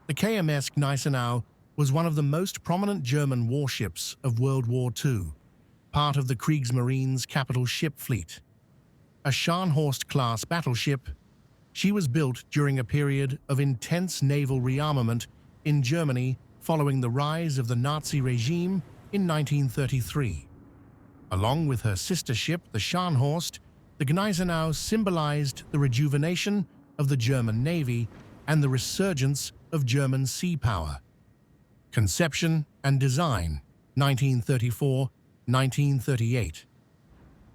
The KMS Gneisenau was one of the most prominent German warships of World War II, part of the Kriegsmarine's capital ship fleet. A Scharnhorst-class battleship, she was built during a period of intense naval rearmament in Germany following the rise of the Nazi regime in 1933. Along with her sister ship, the Scharnhorst, the Gneisenau symbolized the rejuvenation of the German Navy and the resurgence of German sea power. Conception and design, 1934-1938.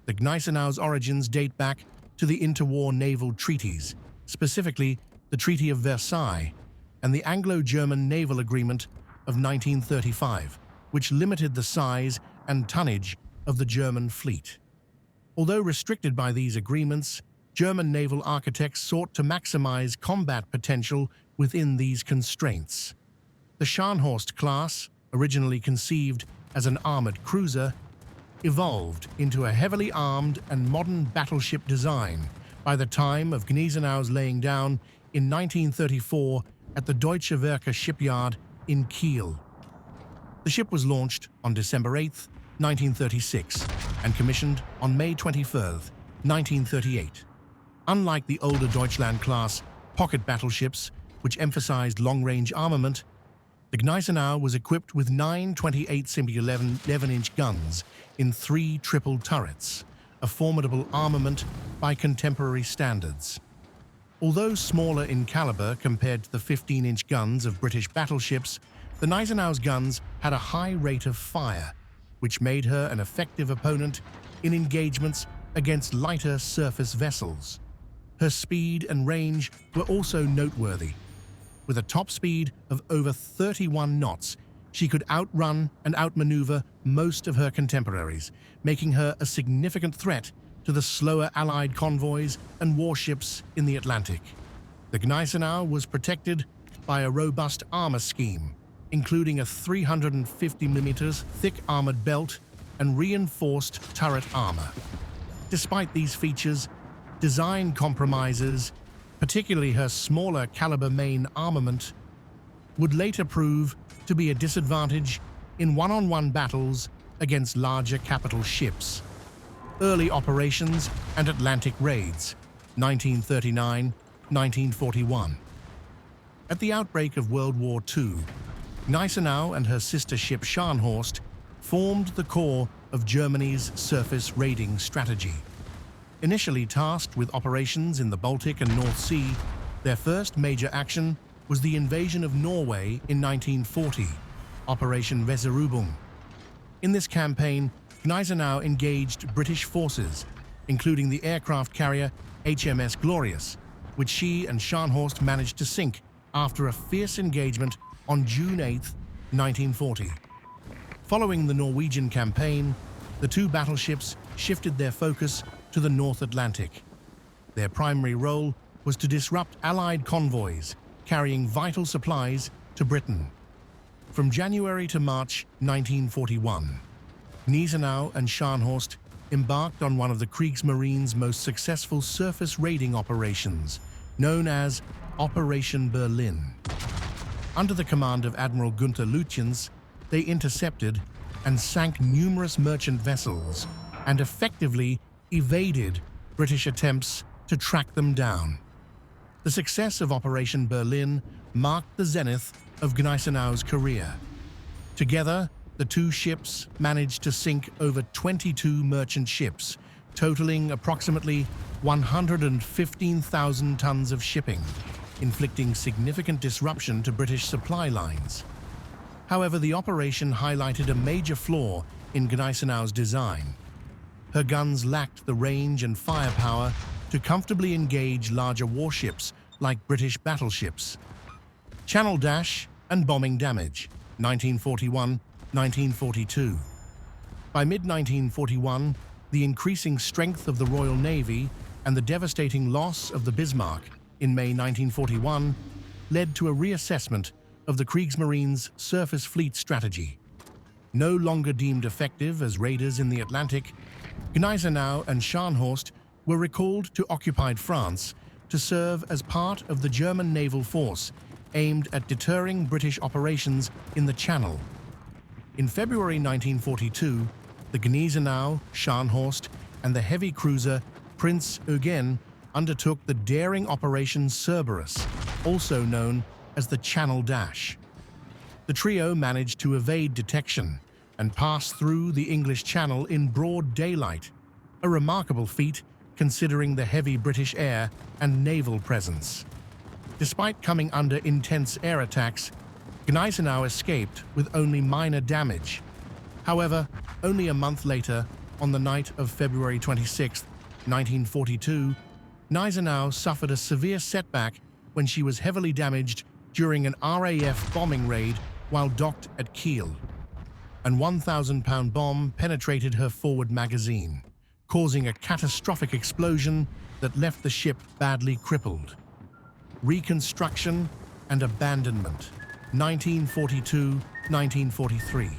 The Gneisenau's origins date back to the interwar naval treaties, specifically the Treaty of Versailles and the Anglo-German Naval Agreement of 1935, which limited the size and tonnage of the German fleet. Although restricted by these agreements, German naval architects sought to maximize combat potential within these constraints. The Scharnhorst class, originally conceived as an armored cruiser, evolved into a heavily armed and modern battleship design by the time of Gneisenau's laying down in 1934 at the Deutsche Werke shipyard in Kiel. The ship was launched on December 8, 1936, and commissioned on May 21, 1938. Unlike the older Deutschland-class pocket battleships, which emphasized long-range armament, the Gneisenau was equipped with 9 28-11-inch guns in 3 triple turrets, a formidable armament by contemporary standards. Although smaller in caliber compared to the 15-inch guns of British battleships, the Gneisenau's guns had a high rate of fire, which made her an effective opponent in engagements against lighter surface vessels. Her speed and range were also noteworthy. With a top speed of over 31 knots, she could outrun and outmaneuver most of her contemporaries, making her a significant threat to the slower Allied convoys and warships in the Atlantic. The Gneisenau was protected by a robust armor scheme, including a 350mm thick armored belt and reinforced turret armor. Despite these features, design compromises, particularly her smaller caliber main armament, would later prove to be a disadvantage in one-on-one battles against larger capital ships. Early operations and Atlantic raids, 1939-1941. At the outbreak of World War II, Gneisenau and her sister ship Scharnhorst formed the core of Germany's surface raiding strategy. Initially tasked with operations in the Baltic and North Sea, their first major action was the invasion of Norway in 1940, Operation Weserübung. In this campaign, Gneisenau engaged British forces, including the aircraft carrier HMS Glorious, which she and Scharnhorst managed to sink after a fierce engagement on June 8, 1940. Following the Norwegian campaign, the two battleships shifted their focus to the North Atlantic. Their primary role was to disrupt Allied convoys carrying vital supplies to Britain. From January to March 1941, Gneisenau and Scharnhorst embarked on one of the Kriegsmarine's most successful surface raiding operations, known as Operation Berlin. Under the command of Admiral Günther Lütjens, they intercepted and sank numerous merchant vessels and effectively evaded British attempts to track them down. The success of Operation Berlin marked the zenith of Gneisenau's career. Together, the two ships managed to sink over 22 merchant ships, totaling approximately 115,000 tons of shipping, inflicting significant disruption to British supply lines. However, the operation highlighted a major flaw in Gneisenau's design. Her guns lacked the range and firepower to comfortably engage larger warships like British battleships. Channel dash and bombing damage, 1941-1942. By mid-1941, the increasing strength of the Royal Navy and the devastating loss of the Bismarck in May 1941 led to a reassessment of the Kriegsmarine's surface fleet strategy. No longer deemed effective as raiders in the Atlantic, Gneisenau and Scharnhorst were recalled to occupied France to serve as part of the German naval force aimed at deterring British operations in the Channel. In February 1942, the Gneisenau, Scharnhorst, and the heavy cruiser Prinz Eugen undertook the daring Operation Cerberus, also known as the Channel Dash. The trio managed to evade detection and pass through the English Channel in broad daylight, a remarkable feat considering the heavy British air and naval presence. Despite coming under intense air attacks, Gneisenau escaped with only minor damage. However, only a month later, on the night of February 26, 1942, Gneisenau suffered a severe setback when she was heavily damaged during an RAF bombing raid while docked at Kiel. An 1,000-pound bomb penetrated her forward magazine, causing a catastrophic explosion that left the ship badly crippled. Reconstruction and abandonment, 1942-1943.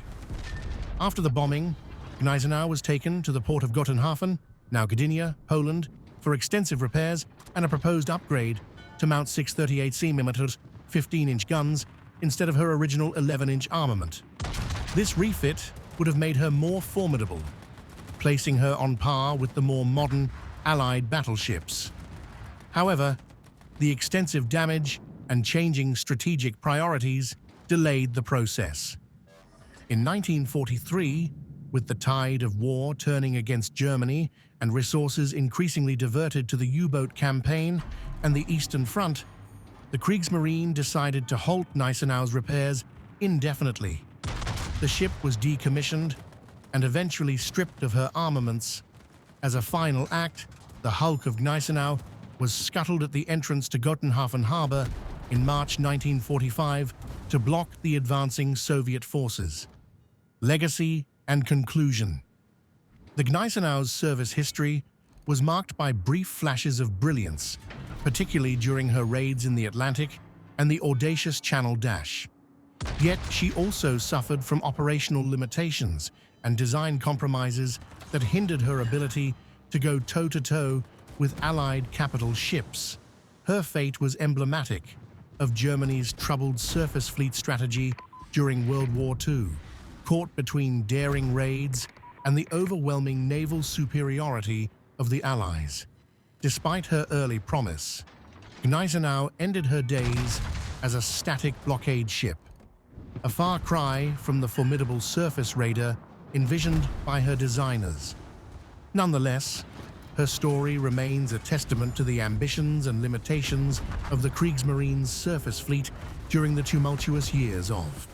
After the bombing, Gneisenau was taken to the port of Gottenhafen, now Gdynia, Poland, for extensive repairs and a proposed upgrade to mount 638 cm 15-inch guns instead of her original 11-inch armament. This refit would have made her more formidable, placing her on par with the more modern Allied battleships. However, the extensive damage and changing strategic priorities delayed the process. In 1943, with the tide of war turning against Germany and resources increasingly diverted to the U-boat campaign and the Eastern Front, the Kriegsmarine decided to halt Gneisenau's repairs indefinitely. The ship was decommissioned and eventually stripped of her armaments. As a final act, the hulk of Gneisenau was scuttled at the entrance to Gottenhafen harbor in March 1945 to block the advancing Soviet forces. Legacy and conclusion. The Gneisenau's service history was marked by brief flashes of brilliance, particularly during her raids in the Atlantic and the audacious Channel Dash. Yet she also suffered from operational limitations and design compromises that hindered her ability to go toe-to-toe with Allied capital ships. Her fate was emblematic of Germany's troubled surface fleet strategy during World War II, caught between daring raids and the overwhelming naval superiority of the Allies. Despite her early promise, Gneisenau ended her days as a static blockade ship, a far cry from the formidable surface raider envisioned by her designers. Nonetheless, her story remains a testament to the ambitions and limitations of the Kriegsmarine's surface fleet during the tumultuous years of